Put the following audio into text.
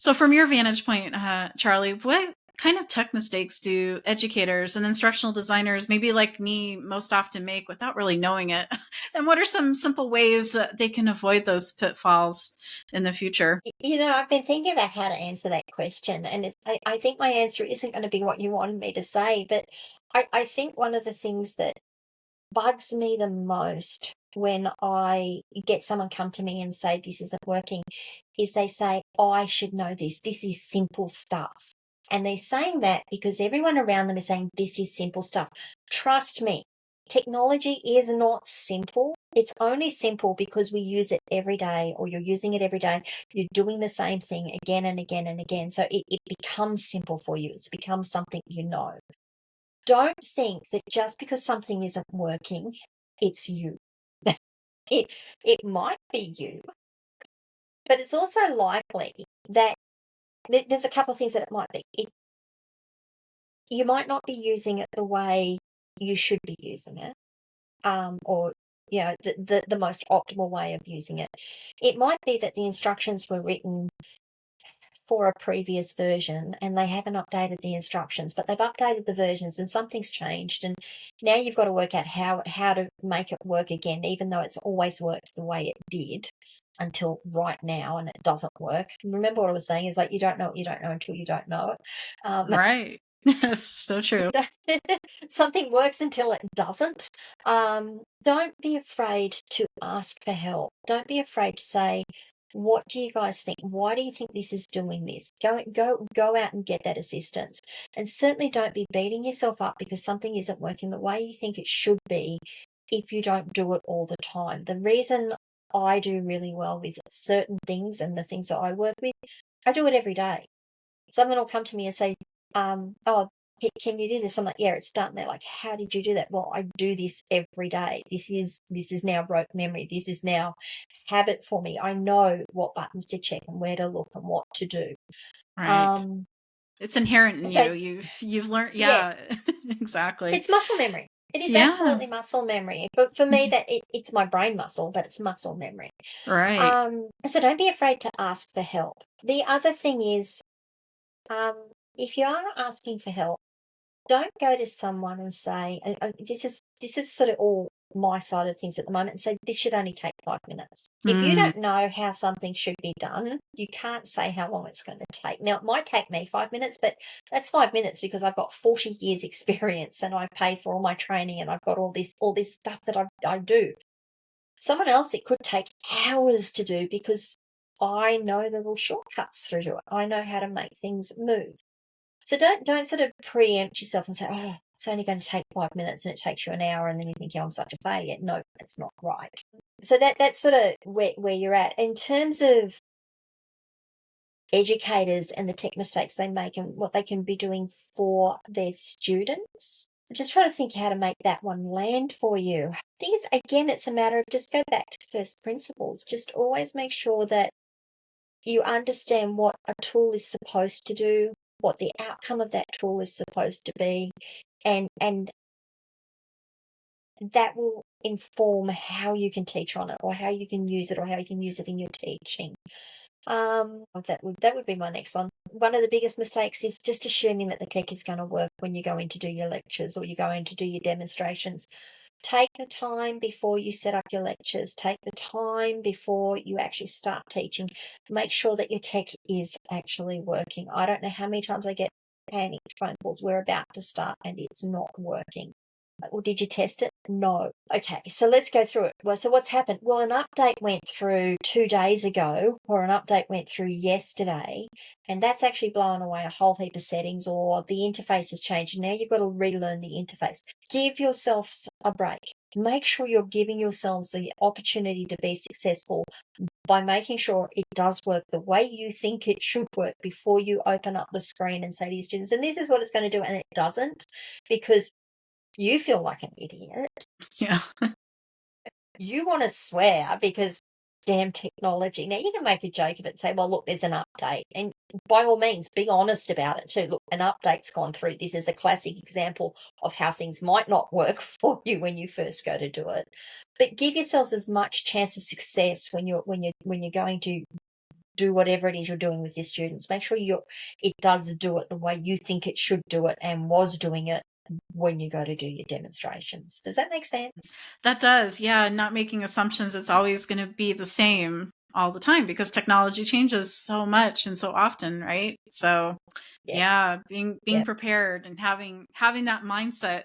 So, from your vantage point, Charlie, what kind of tech mistakes do educators and instructional designers, maybe like me, most often make without really knowing it? And what are some simple ways that they can avoid those pitfalls in the future? I've been thinking about how to answer that question, and I think my answer isn't going to be what you wanted me to say, but I think one of the things that bugs me the most when I get someone come to me and say this isn't working is they say, I should know this. This is simple stuff. And they're saying that because everyone around them is saying this is simple stuff. Trust me, technology is not simple. It's only simple because we use it every day, or you're using it every day. You're doing the same thing again and again and again. So it becomes simple for you. It's become something you know. Don't think that just because something isn't working, it's you. It it might be you, but it's also likely that there's a couple of things that it might be. You might not be using it the way you should be using it, or the most optimal way of using it. It might be that the instructions were written for a previous version and they haven't updated the instructions, but they've updated the versions and something's changed, and now you've got to work out how to make it work again, even though it's always worked the way it did until right now, and it doesn't work. Remember what I was saying is like you don't know what you don't know until you don't know it. Right. That's so true. Something works until it doesn't. Don't be afraid to ask for help. Don't be afraid to say, what do you guys think? Why do you think this is doing this? Go out and get that assistance. And certainly don't be beating yourself up because something isn't working the way you think it should be if you don't do it all the time. The reason I do really well with certain things and the things that I work with, I do it every day. Someone will come to me and say, "Oh, can you do this?" I'm like, "Yeah, it's done." They're like, "How did you do that?" Well, I do this every day. This is now rote memory. This is now habit for me. I know what buttons to check and where to look and what to do. Right. Um, It's inherent in so you. You've learned, yeah, yeah, exactly. it's muscle memory. It is Yeah. absolutely muscle memory. But for me, it's my brain muscle, but it's muscle memory. Right. So don't be afraid to ask for help. The other thing is, if you are asking for help, don't go to someone and say, and this is sort of all my side of things at the moment, and say this should only take 5 minutes. If you Mm, don't know how something should be done, you can't say how long it's going to take. Now, it might take me 5 minutes, but that's 5 minutes because I've got 40 years experience and I pay for all my training and I've got all this stuff that I do. Someone else, it could take hours to do because I know the little shortcuts through to it. I know how to make things move. So don't sort of preempt yourself and say, "Oh, it's only going to take 5 minutes and it takes you an hour," and then you think, "Oh, I'm such a failure." No, that's not right. So that's sort of where you're at in terms of educators and the tech mistakes they make and what they can be doing for their students. I'm just trying to think how to make that one land for you. I think it's a matter of just go back to first principles. Just always make sure that you understand what a tool is supposed to do, what the outcome of that tool is supposed to be, and that will inform how you can teach on it or how you can use it or how you can use it in your teaching. That would be my next one. One of the biggest mistakes is just assuming that the tech is going to work when you go in to do your lectures or you go in to do your demonstrations. Take the time before you set up your lectures. Take the time before you actually start teaching. Make sure that your tech is actually working. I don't know how many times I get panicked phone calls. We're about to start and it's not working. Well, did you test it? No. Okay, so let's go through it. Well, so what's happened? Well, an update went through 2 days ago, or an update went through yesterday, and that's actually blown away a whole heap of settings, or the interface has changed, and now you've got to relearn the interface. Give yourselves a break. Make sure you're giving yourselves the opportunity to be successful by making sure it does work the way you think it should work before you open up the screen and say to your students, and this is what it's going to do, and it doesn't, because you feel like an idiot. yeah. You want to swear because damn technology. Now, you can make a joke of it and say, well, look, there's an update. And by all means, be honest about it too. Look, an update's gone through. This is a classic example of how things might not work for you when you first go to do it. But give yourselves as much chance of success when you're going to do whatever it is you're doing with your students. Make sure it does do it the way you think it should do it and was doing it when you go to do your demonstrations. Does that make sense? That does. Yeah, not making assumptions it's always going to be the same all the time because technology changes so much and so often, right? So, Yeah. yeah, being Yeah. prepared and having that mindset